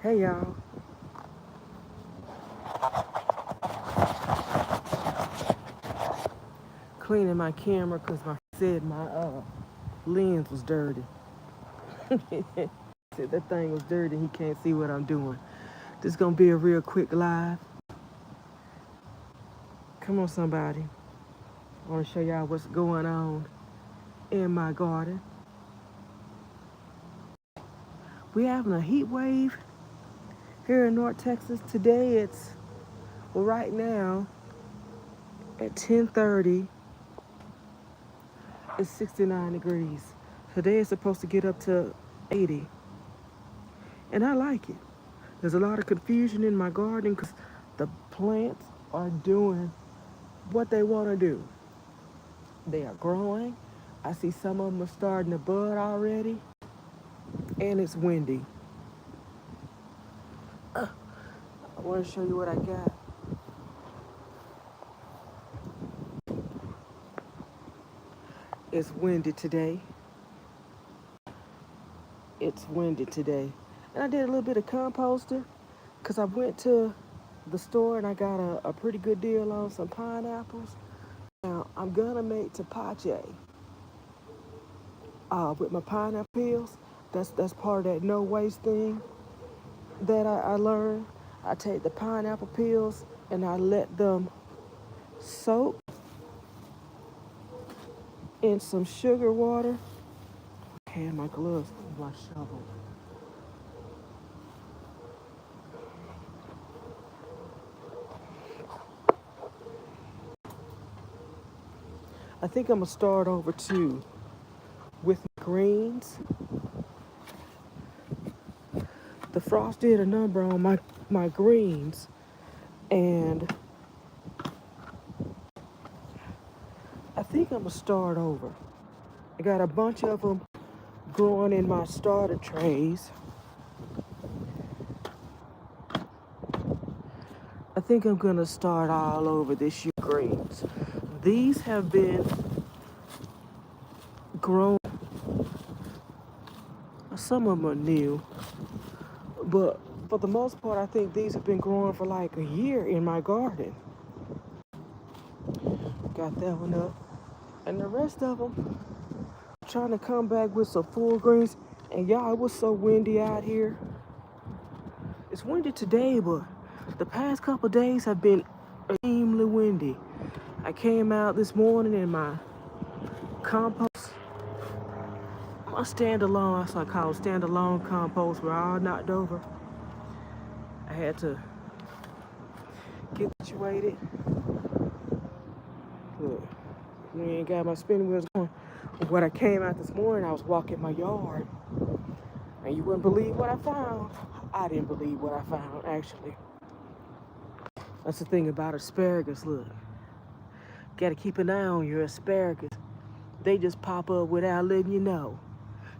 Hey y'all, cleaning my camera because my lens was dirty. Said that thing was dirty. He can't see what I'm doing. This is gonna be a real quick live. Come on, somebody. I want to show y'all what's going on in my garden. We having a heat wave here in North Texas. Today right now at 10:30, it's 69 degrees. Today it's supposed to get up to 80, and I like it. There's a lot of confusion in my garden because the plants are doing what they want to do. They are growing. I see some of them are starting to bud already, and it's windy. I want to show you what I got. It's windy today. It's windy today. And I did a little bit of composting because I went to the store and I got a pretty good deal on some pineapples. Now, I'm going to make tapache with my pineapple peels. That's part of that no waste thing that I learned. I take the pineapple peels and I let them soak in some sugar water. Okay, my gloves, my shovel. I think I'm gonna start over too with greens. The frost did a number on my greens, and I think I'm gonna start over. I got a bunch of them growing in my starter trays. I think I'm gonna start all over this year greens. These have been grown. Some of them are new, but for the most part, I think these have been growing for like a year in my garden. Got that one up, and the rest of them trying to come back with some full greens. And y'all, it was so windy out here. It's windy today, but the past couple days have been extremely windy. I came out this morning in my compost. My standalone, that's what I call it, standalone compost. We're all knocked over. I had to get situated. Look, we ain't got my spinning wheels going. When I came out this morning, I was walking my yard. And you wouldn't believe what I found. I didn't believe what I found, actually. That's the thing about asparagus, look. Gotta keep an eye on your asparagus. They just pop up without letting you know.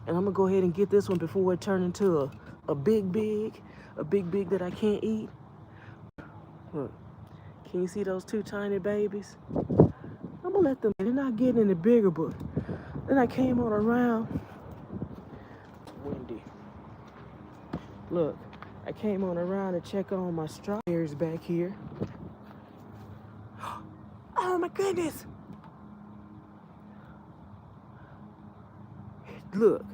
And I'm gonna go ahead and get this one before it turns into a big that I can't eat. Look, can you see those two tiny babies? I'm gonna let them, they're not getting any bigger, but then I came on around. It's windy. Look, I came on around to check on my strawberries back here. Oh my goodness! Look,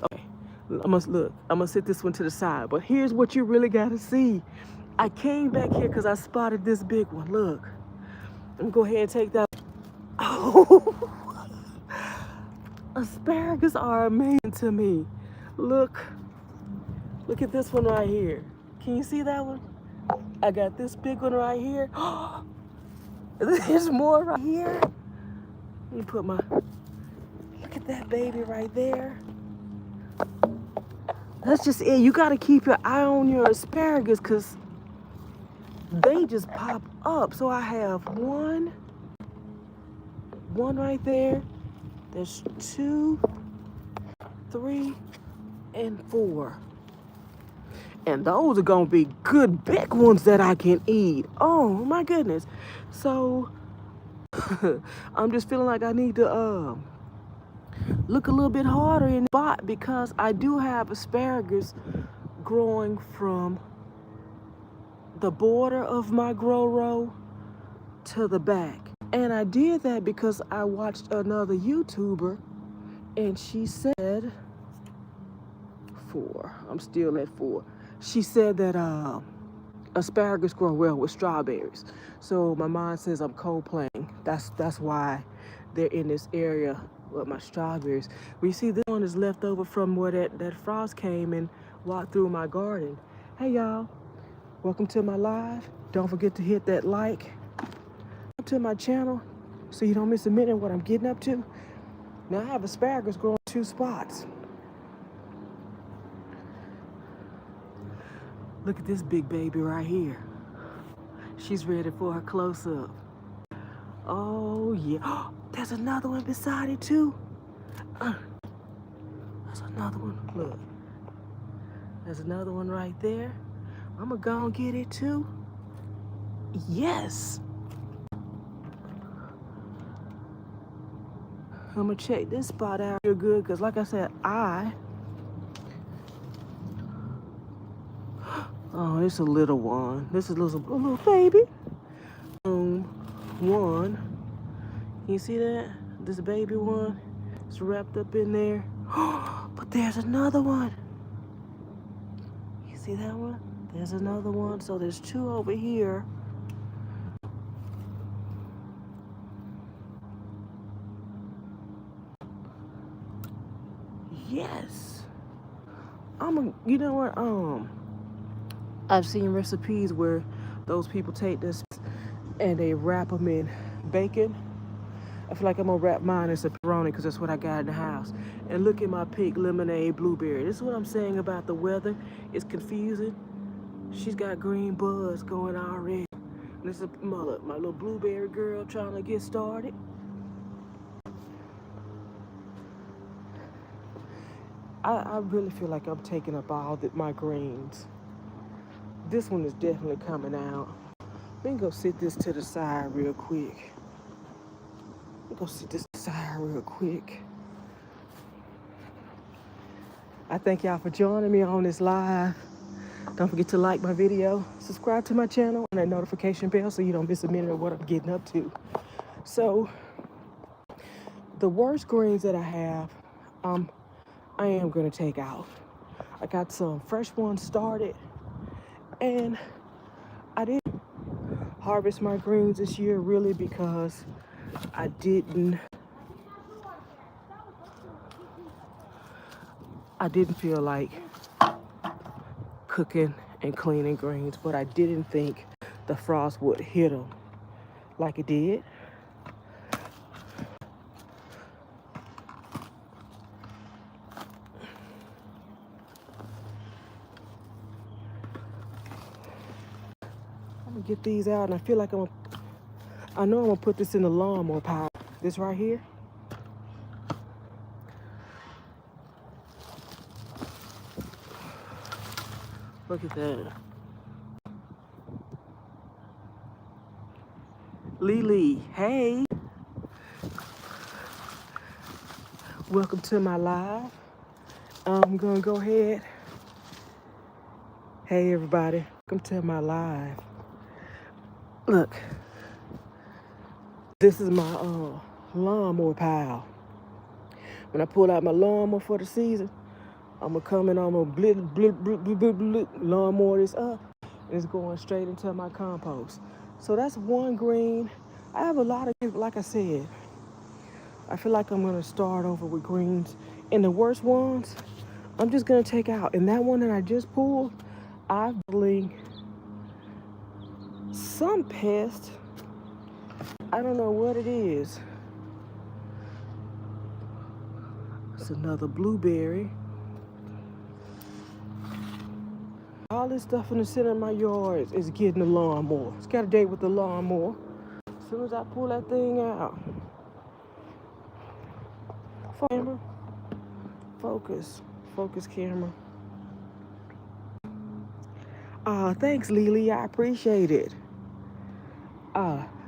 okay, I'm gonna sit this one to the side, but here's what you really gotta see. I came back here because I spotted this big one. Look, I'm gonna go ahead and take that. Oh, asparagus are amazing to me. Look at this one right here. Can you see that one? I got this big one right here. There's more right here. Let me put my, look at that baby right there. That's just it. You got to keep your eye on your asparagus because they just pop up. So I have one right there. There's 2, 3, and 4. And those are going to be good big ones that I can eat. Oh, my goodness. So I'm just feeling like I need to look a little bit harder in the spot because I do have asparagus growing from the border of my grow row to the back. And I did that because I watched another YouTuber, and she said, 4, I'm still at 4. She said that asparagus grow well with strawberries. So my mind says I'm co-playing. That's why they're in this area with my strawberries. We see this one is left over from where that frost came and walked through my garden. Hey y'all, welcome to my live. Don't forget to hit that like to my channel so you don't miss a minute of what I'm getting up to. Now I have asparagus growing 2 spots. Look at this big baby right here. She's ready for her close-up. Oh yeah, there's another one beside it too. There's another one, look. There's another one right there. I'm gonna go and get it too. Yes. I'm gonna check this spot out real good, because like I said, oh, it's a little one. This is a little baby. One. You see that? This baby one. It's wrapped up in there. But there's another one. You see that one? There's another one. So there's 2 over here. Yes. You know what? I've seen recipes where those people take this and they wrap them in bacon. I feel like I'm gonna wrap mine in pepperoni because that's what I got in the house. And look at my pink lemonade blueberry. This is what I'm saying about the weather. It's confusing. She's got green buds going already. And this is my little blueberry girl trying to get started. I really feel like I'm taking up all my greens. This one is definitely coming out. Let me go sit this to the side real quick. I thank y'all for joining me on this live. Don't forget to like my video, subscribe to my channel, and that notification bell so you don't miss a minute of what I'm getting up to. So, the worst greens that I have, I am gonna take out. I got some fresh ones started, and I didn't harvest my greens this year really because I didn't feel like cooking and cleaning greens, but I didn't think the frost would hit them like it did. I'm gonna get these out, and I feel like I know I'm gonna put this in the lawnmower pile. This right here. Look at that. Lily, hey. Welcome to my live. I'm gonna go ahead. Hey everybody, welcome to my live. Look, this is my lawnmower pile. When I pull out my lawnmower for the season, I'm gonna come and I'm gonna lawnmower this up, and it's going straight into my compost. So that's one green. I have a lot of, like I said, I feel like I'm gonna start over with greens. And the worst ones, I'm just gonna take out. And that one that I just pulled, I believe some pest. I don't know what it is. It's another blueberry. All this stuff in the center of my yard is getting the lawnmower. It's got a date with the lawnmower. As soon as I pull that thing out. Camera. Focus. Focus camera. Thanks, Lily. I appreciate it.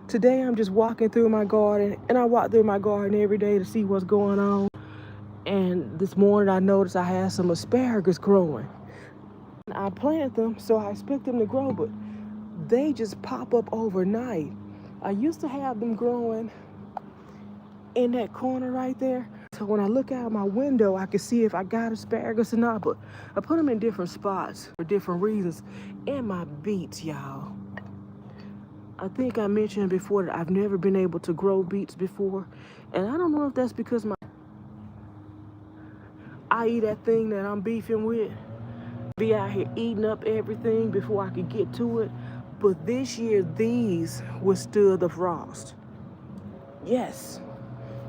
Today I'm just walking through my garden, and I walk through my garden every day to see what's going on. And this morning I noticed I had some asparagus growing. I planted them, so I expect them to grow, but they just pop up overnight. I used to have them growing in that corner right there. So when I look out my window, I can see if I got asparagus or not, but I put them in different spots for different reasons. And my beets, y'all. I think I mentioned before that I've never been able to grow beets before. And I don't know if that's because I eat that thing that I'm beefing with. Be out here eating up everything before I could get to it. But this year, these withstood the frost. Yes.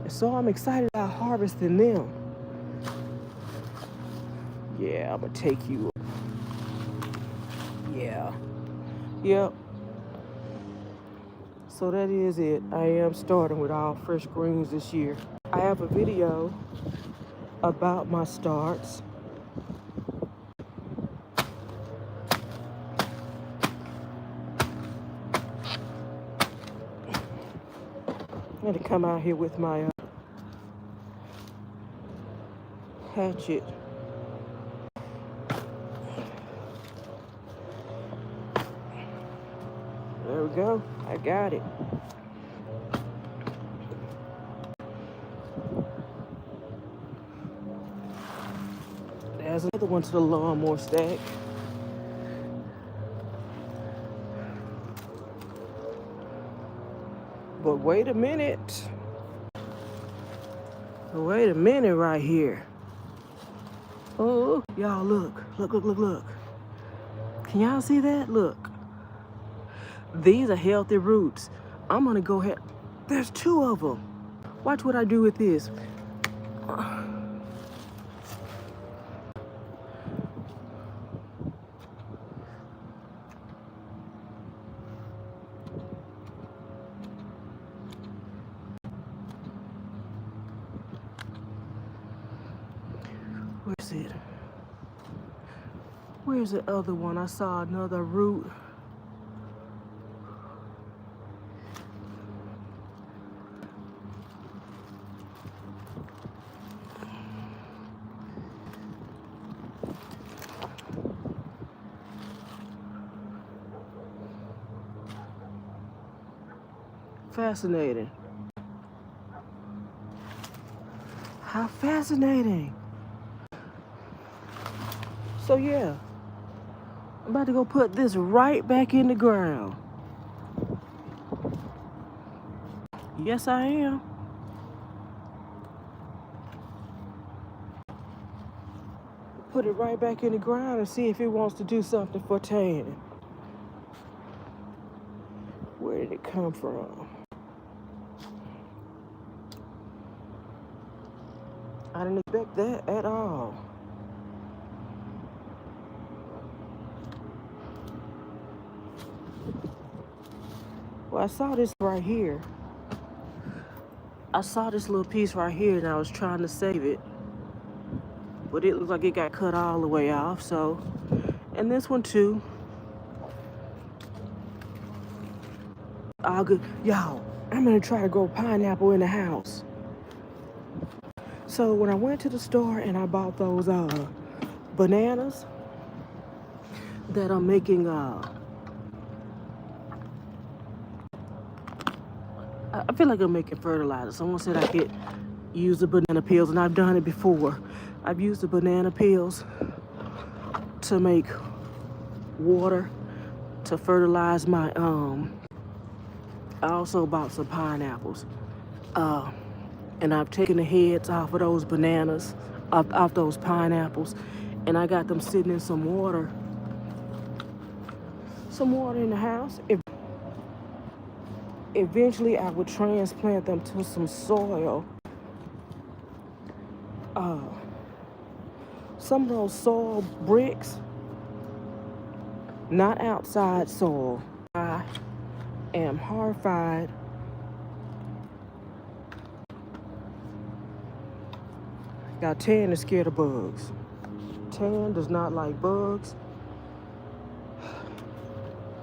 And so I'm excited about harvesting them. Yeah, I'm gonna take you. Yeah. Yep. So that is it. I am starting with all fresh greens this year. I have a video about my starts. I had to come out here with my hatchet. There we go. I got it. There's another one to the lawnmower stack. But wait a minute. Wait a minute right here. Oh, y'all look. Look. Can y'all see that? Look. These are healthy roots. I'm gonna go ahead. There's 2 of them. Watch what I do with this. Where's it? Where's the other one? I saw another root. Fascinating. How fascinating. So yeah, I'm about to go put this right back in the ground. Yes, I am. Put it right back in the ground and see if it wants to do something for tanning. Where did it come from? I didn't expect that at all. Well, I saw this right here. I saw this little piece right here and I was trying to save it. But it looked like it got cut all the way off, so. And this one too. All good. Y'all, I'm gonna try to grow pineapple in the house. So when I went to the store and I bought those bananas that I'm making I feel like I'm making fertilizer. Someone said I could use the banana peels, and I've done it before. I've used the banana peels to make water to fertilize my I also bought some pineapples. And I've taken the heads off of those bananas, off those pineapples, and I got them sitting in some water in the house. Eventually, I would transplant them to some soil. Some of those soil bricks, not outside soil. I am horrified. Now, Tan is scared of bugs. Tan does not like bugs.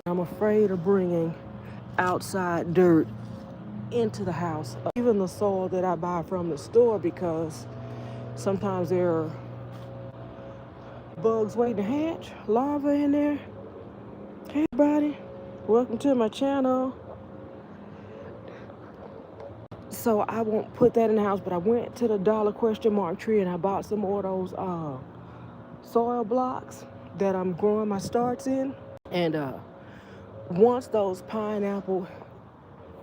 I'm afraid of bringing outside dirt into the house, even the soil that I buy from the store, because sometimes there are Bugs waiting to hatch, larvae in there. Hey everybody, welcome to my channel. So I won't put that in the house, but I went to the dollar question mark tree and I bought some more of those soil blocks that I'm growing my starts in. And once those pineapple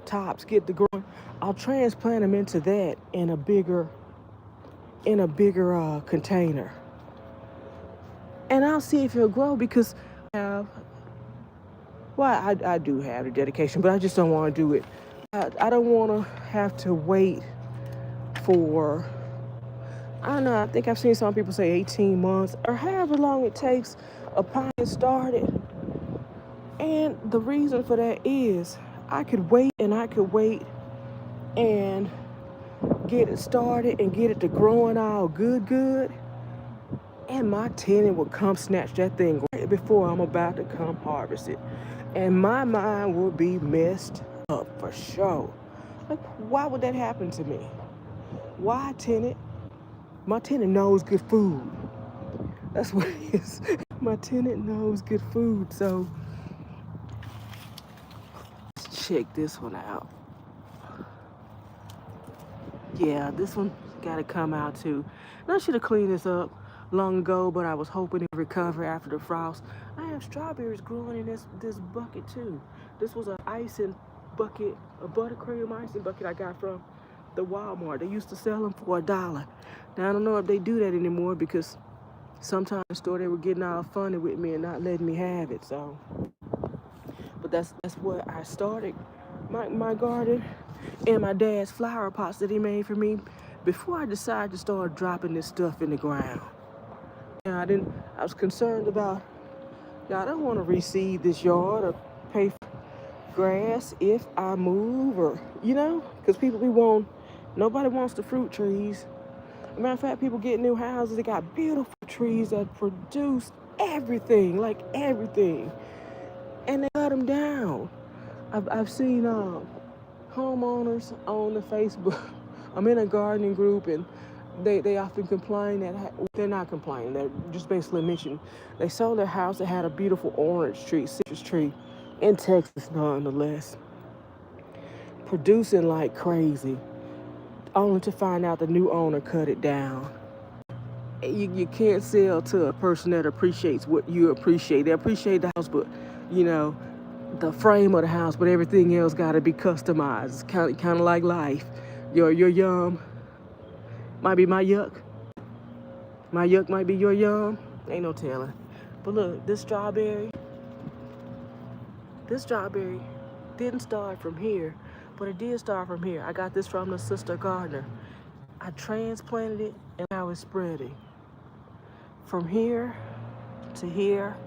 tops get to growing, I'll transplant them into that in a bigger container. And I'll see if it'll grow because I do have the dedication, but I just don't want to do it. I don't want to have to wait for, I don't know, I think I've seen some people say 18 months or however long it takes a pine started. And the reason for that is I could wait and get it started and get it to growing all good. And my tenant would come snatch that thing right before I'm about to come harvest it. And my mind will be messed up for sure. Like, why would that happen to me? Why, tenant? My tenant knows good food. That's what it is. My tenant knows good food. So let's check this one out. Yeah, this one got to come out too. And I should have cleaned this up long ago, but I was hoping to recover after the frost. I have strawberries growing in this bucket too. This was an icing bucket, a buttercream icing bucket I got from the Walmart. They used to sell them for $1. Now I don't know if they do that anymore because sometimes the store they were getting all funny with me and not letting me have it. So, but that's what I started my garden and my dad's flower pots that he made for me before I decided to start dropping this stuff in the ground. I was concerned about, I don't want to reseed this yard or pay for grass if I move or, because nobody wants the fruit trees. As a matter of fact, people get new houses, they got beautiful trees that produce everything, like everything, and they cut them down. I've seen homeowners on the Facebook. I'm in a gardening group and they often complain that they're not complaining. They're just basically mentioning they sold their house that had a beautiful orange tree, citrus tree, in Texas nonetheless, producing like crazy, only to find out the new owner cut it down. You can't sell to a person that appreciates what you appreciate. They appreciate the house, but the frame of the house, but everything else got to be customized. It's kind of like life. Your yum might be my yuck. My yuck might be your yum. Ain't no telling. But look, this strawberry didn't start from here, but it did start from here. I got this from the sister gardener. I transplanted it and now it's spreading from here to here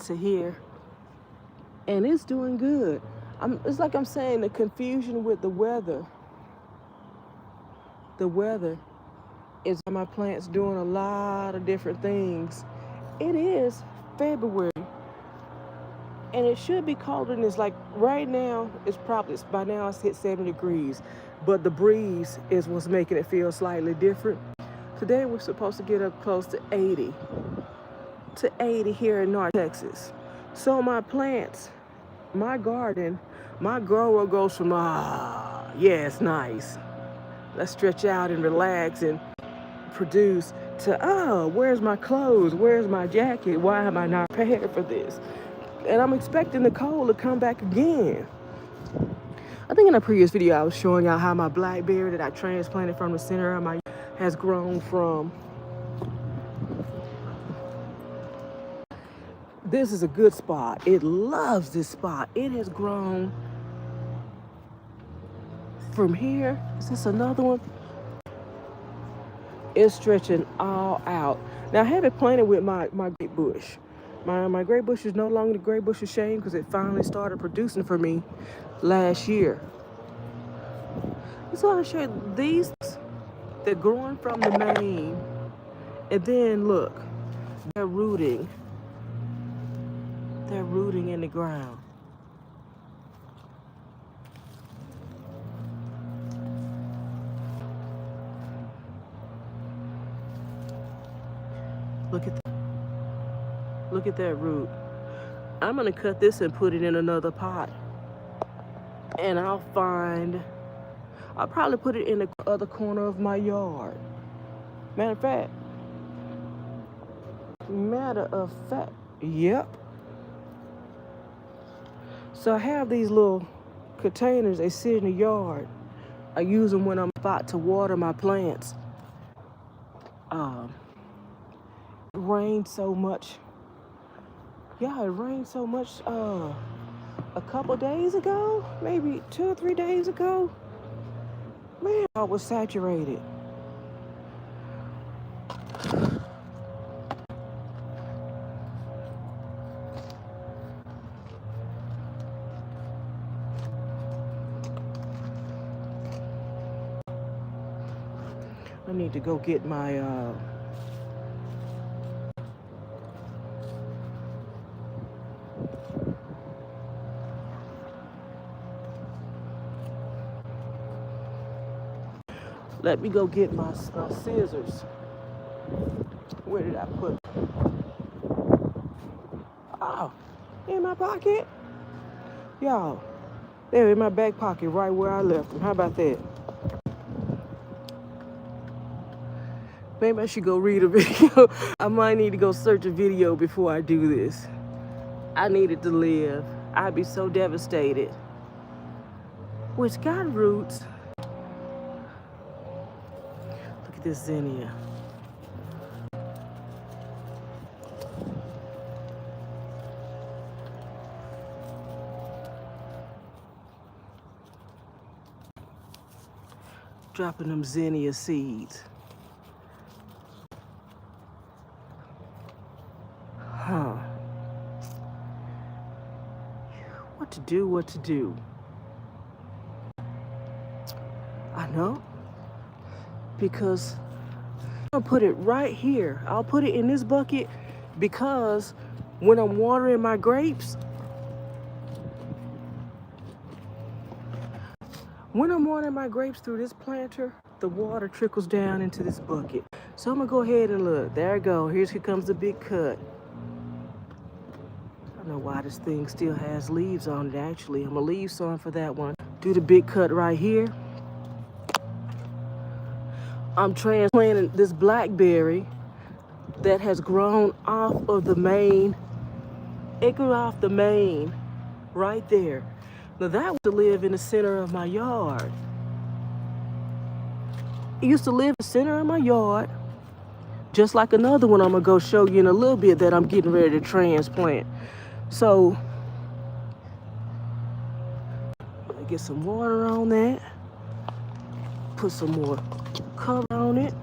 to here, and it's doing good. It's like I'm saying, the confusion with the weather. The weather is my plants doing a lot of different things. It is February, and it should be colder than this. Like right now, by now it's hit 70 degrees, but the breeze is what's making it feel slightly different. Today we're supposed to get up close to 80 here in North Texas. So my plants, my garden, my grower goes from, yeah, it's nice, let's stretch out and relax and produce, to, where's my clothes? Where's my jacket? Why am I not prepared for this? And I'm expecting the cold to come back again. I think in a previous video I was showing y'all how my blackberry that I transplanted from the center of my has grown from. This is a good spot. It loves this spot. It has grown from here. Is this another one? It's stretching all out. Now I have it planted with my grape bush. My grape bush is no longer the grape bush of shame because it finally started producing for me last year. So I'll show you these. They're growing from the main, and then look, they're rooting. They're rooting in the ground. Look at that. Look at that root. I'm gonna cut this and put it in another pot. And I'll probably put it in the other corner of my yard. Matter of fact, yep. So I have these little containers, they sit in the yard. I use them when I'm about to water my plants. It rained so much. Yeah, it rained so much a couple days ago, maybe 2 or 3 days ago. Man, I was saturated. I need to go get my let me go get my scissors. Where did I put them? Oh, in my pocket. Y'all, they're in my back pocket right where I left them. How about that? Maybe I should go read a video. I might need to go search a video before I do this. I needed to live. I'd be so devastated. Which got roots. Look at this zinnia. Dropping them zinnia seeds. Huh. What to do? I know. Because I'll put it right here. I'll put it in this bucket because when I'm watering my grapes, through this planter, the water trickles down into this bucket. So I'm gonna go ahead and look. There I go. Here comes the big cut. I don't know why this thing still has leaves on it, actually. I'm gonna leave some for that one. Do the big cut right here. I'm transplanting this blackberry that has grown off of the main. It grew off the main right there. Now that used to live in the center of my yard. It used to live in the center of my yard, just like another one I'm gonna go show you in a little bit that I'm getting ready to transplant. So, let me get some water on that. Put some more cover on it.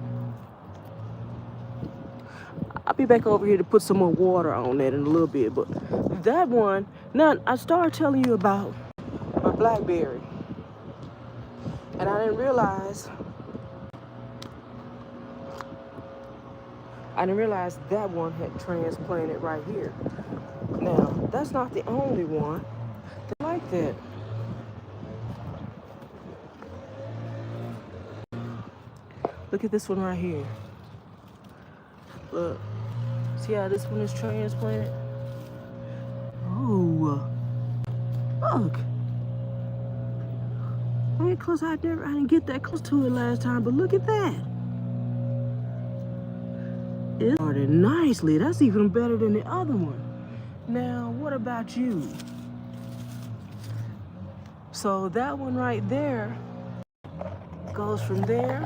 I'll be back over here to put some more water on that in a little bit. But that one, now I started telling you about my blackberry. And I didn't realize that one had transplanted right here. Now, that's not the only one that's like that. Look at this one right here. Look. See how this one is transplanted? Oh. Look. I ain't close. I didn't get that close to it last time, but look at that. It started nicely. That's even better than the other one. Now, what about you? So that one right there goes from there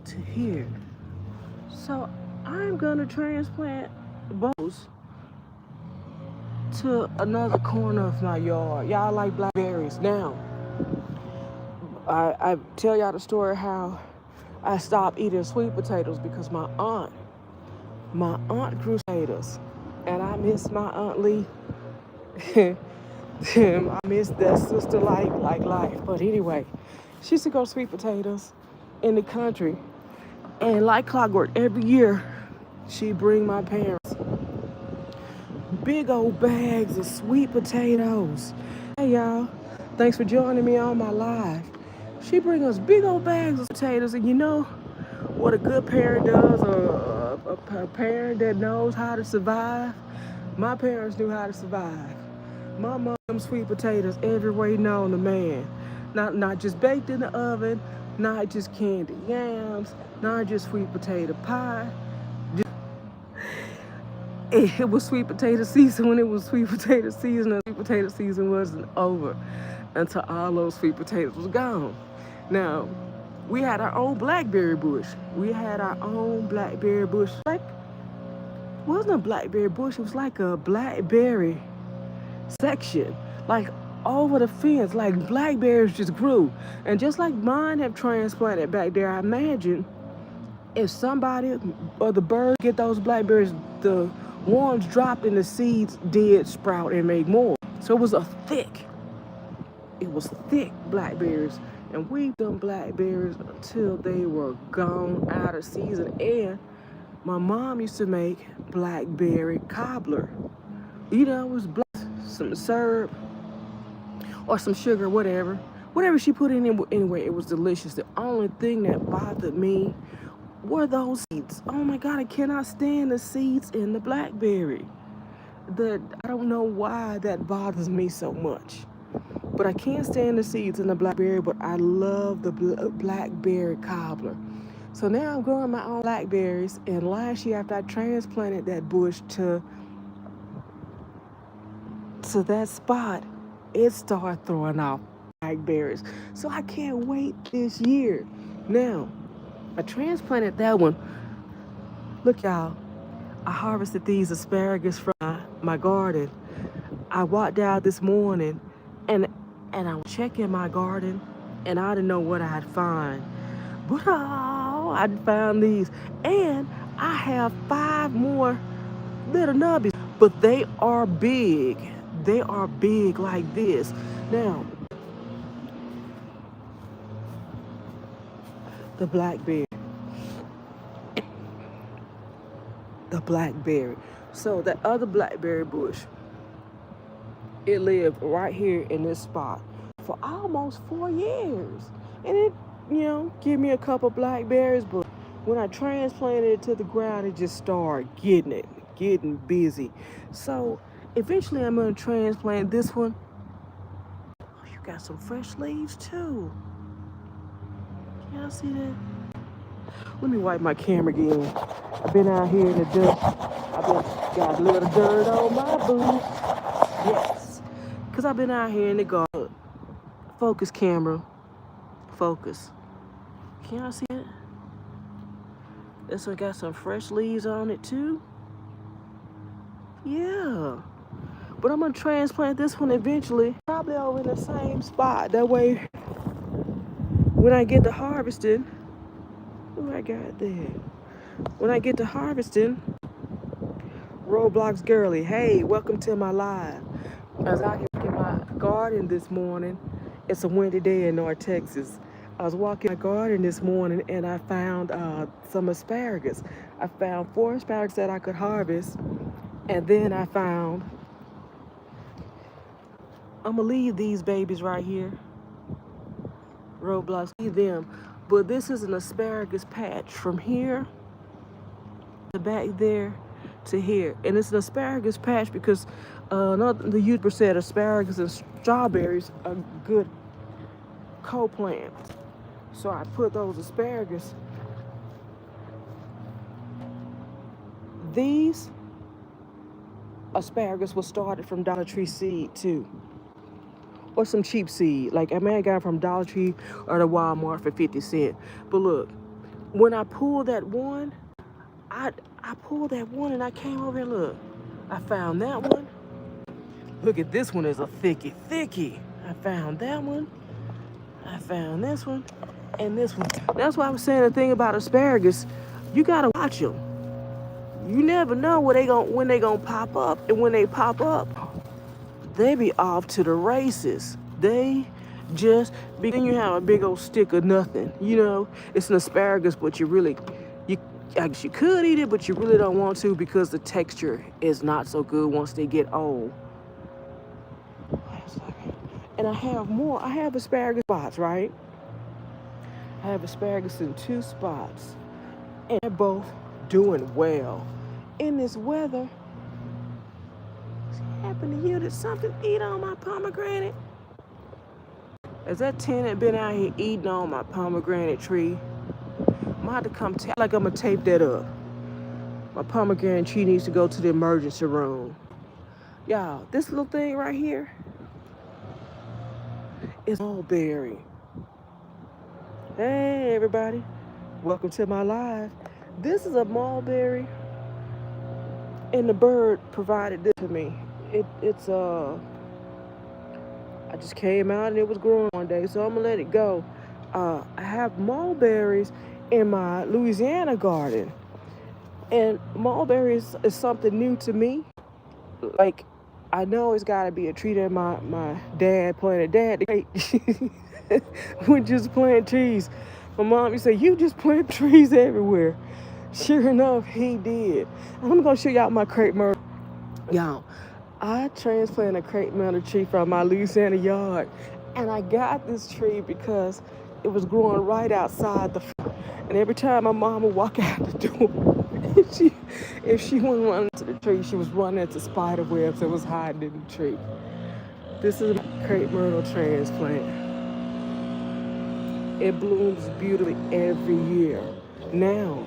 to here. So I'm gonna transplant both to another corner of my yard. Y'all like blackberries. Now, I tell y'all the story how I stopped eating sweet potatoes because my aunt grew potatoes, and I miss my Aunt Lee. I miss that sister like life. But anyway, she used to grow sweet potatoes in the country, and like clockwork, every year she'd bring my parents big old bags of sweet potatoes. Hey y'all, thanks for joining me on my live. She bring us big old bags of potatoes, and you know what a good parent does, or a parent that knows how to survive. My parents knew how to survive. My mom sweet potatoes every way known to man. Not just baked in the oven, not just candied yams, not just sweet potato pie. It was sweet potato season when it was sweet potato season, and sweet potato season wasn't over until all those sweet potatoes was gone. Now, we had our own blackberry bush. We had our own blackberry bush. Like, it wasn't a blackberry bush, it was like a blackberry section. Like over the fence, like blackberries just grew. And just like mine have transplanted back there, I imagine if somebody or the birds get those blackberries, the ones dropped in the seeds did sprout and make more. So it was thick blackberries. And we them blackberries until they were gone out of season. And my mom used to make blackberry cobbler. You know, it was some syrup or some sugar, whatever she put in it. Anyway, it was delicious. The only thing that bothered me were those seeds. Oh my God, I cannot stand the seeds in the blackberry. I don't know why that bothers me so much, but I can't stand the seeds in the blackberry. But I love the blackberry cobbler. So now I'm growing my own blackberries. And last year, after I transplanted that bush to that spot, it started throwing off blackberries. So I can't wait this year. Now, I transplanted that one. Look, y'all, I harvested these asparagus from my garden. I walked out this morning and I was checking my garden, and I didn't know what I'd find. But I found these. And I have 5 more little nubbies, but they are big. They are big like this. Now, the blackberry. So that other blackberry bush, it lived right here in this spot for almost 4 years. And it, gave me a couple blackberries, but when I transplanted it to the ground, it just started getting busy. So eventually I'm gonna transplant this one. Oh, you got some fresh leaves too. Can y'all see that? Let me wipe my camera again. I've been out here in the dust. Got a little dirt on my boots. Yes. Because I've been out here in the garden. Focus, camera. Focus. Can y'all see it? This one got some fresh leaves on it too. Yeah. But I'm going to transplant this one eventually. Probably over in the same spot. That way, when I get to harvesting, what I got there? When I get to harvesting, Roblox Girly, hey, welcome to my live. I was out here in my garden this morning. It's a windy day in North Texas. I was walking my garden this morning and I found some asparagus. I found 4 asparagus that I could harvest. And then I found, I'm gonna leave these babies right here. Roblox, leave them. But this is an asparagus patch from here to back there to here. And it's an asparagus patch because the YouTuber said asparagus and strawberries are good co-plants. So I put those asparagus. These asparagus was started from Dollar Tree seed too. Or some cheap seed. Like I got it from Dollar Tree or the Walmart for 50 cents. But look, when I pulled that one, I pulled that one and I came over and look. I found that one. Look at this one is a thicky. I found that one. I found this one. And this one. That's why I was saying the thing about asparagus. You gotta watch them. You never know when they gonna pop up. And when they pop up, they be off to the races. Then you have a big old stick of nothing. It's an asparagus, but I guess you could eat it, but you really don't want to because the texture is not so good once they get old. And I have more. I have asparagus spots, right? I have asparagus in 2 spots. And they're both doing well. In this weather, happened to you that something eat on my pomegranate? Has that tenant been out here eating on my pomegranate tree? I'm gonna have to come like I'm gonna tape that up. My pomegranate tree needs to go to the emergency room. Y'all, this little thing right here is mulberry. Hey everybody, welcome to my live. This is a mulberry, and the bird provided this to me. I just came out and it was growing one day, so I'm gonna let it go. I have mulberries in my Louisiana garden, and mulberries is something new to me. Like, I know it's got to be a tree that my dad planted. Dad, we just plant trees. My mom used to say, you just plant trees everywhere. Sure enough, he did. And I'm gonna show y'all my crepe myrtle. Y'all, I transplanted a crepe myrtle tree from my Louisiana yard, and I got this tree because it was growing right outside the front. And every time my mom would walk out the door, if she wouldn't run into the tree, she was running into spider webs that was hiding in the tree. This is my crepe myrtle transplant. It blooms beautifully every year. Now,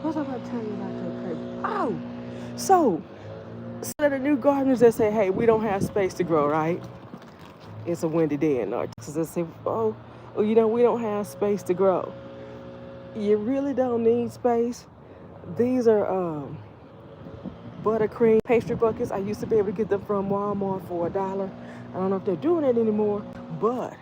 what was I about to tell you about that crepe? Oh, so of the new gardeners that say, hey, we don't have space to grow, right? It's a windy day in North Texas. They say, oh, we don't have space to grow. You really don't need space. These are buttercream pastry buckets. I used to be able to get them from Walmart for $1. I don't know if they're doing it anymore, but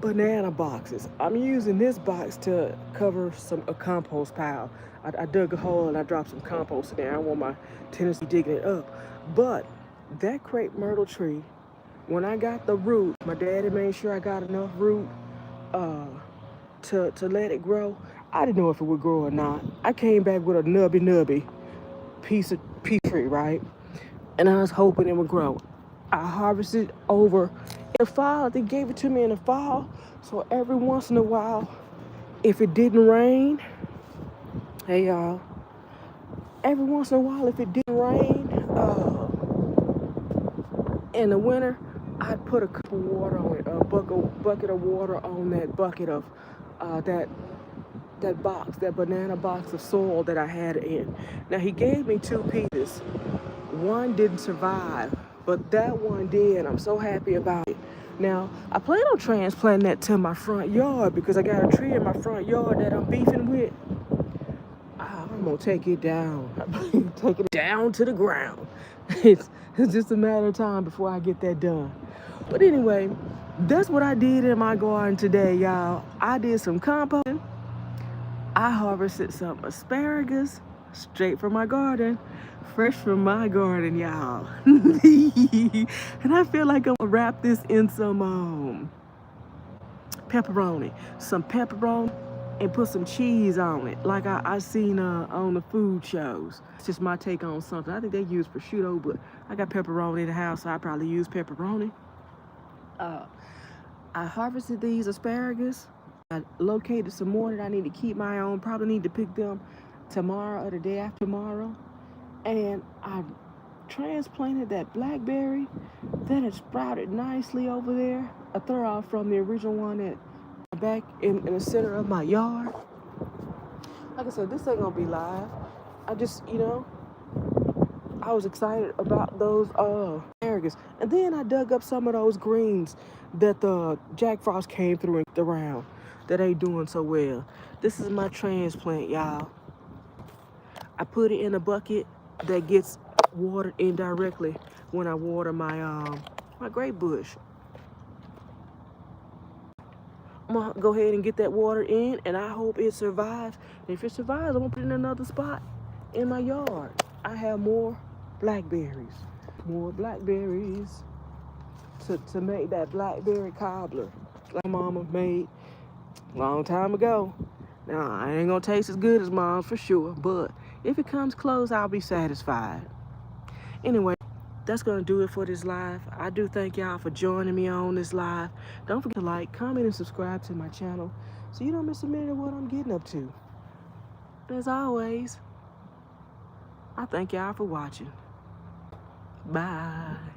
banana boxes. I'm using this box to cover a compost pile. I dug a hole and I dropped some compost in there. I don't want my tenants digging it up. But that crepe myrtle tree, when I got the root, my daddy made sure I got enough root to let it grow. I didn't know if it would grow or not. I came back with a nubby piece of pea tree, right? And I was hoping it would grow. I harvested over in the fall. They gave it to me in the fall. So every once in a while, if it didn't rain, hey y'all, every once in a while, if it didn't rain in the winter, I'd put a cup of water on it, a bucket of water on that bucket of that box, that banana box of soil that I had in. Now he gave me 2 pieces. One didn't survive, but that one did. I'm so happy about it. Now, I plan on transplanting that to my front yard because I got a tree in my front yard that I'm beefing with. I'm gonna take it down. Take it down to the ground. It's just a matter of time before I get that done. But anyway, that's what I did in my garden today, y'all. I did some composting. I harvested some asparagus straight from my garden, fresh from my garden, y'all. And I feel like I'm gonna wrap this in some pepperoni, and put some cheese on it, like I seen on the food shows. It's just my take on something. I think they use prosciutto, but I got pepperoni in the house, so I probably use pepperoni. I harvested these asparagus. I located some more that I need to keep my own. Probably need to pick them tomorrow or the day after tomorrow. And I transplanted that blackberry. Then it sprouted nicely over there. A throw off from the original one that back in the center of my yard. Like I said, this ain't gonna be live. I just, I was excited about those asparagus. And then I dug up some of those greens that the Jack Frost came through and around that ain't doing so well. This is my transplant, y'all. I put it in a bucket that gets watered indirectly when I water my my grape bush. I'm gonna go ahead and get that water in, and I hope it survives. And if it survives, I'm gonna put it in another spot in my yard. I have more blackberries to make that blackberry cobbler like Mama made a long time ago. Now, it ain't gonna taste as good as mom's for sure, but if it comes close, I'll be satisfied. Anyway, that's gonna do it for this live. I do thank y'all for joining me on this live. Don't forget to like, comment, and subscribe to my channel so you don't miss a minute of what I'm getting up to. As always, I thank y'all for watching. Bye.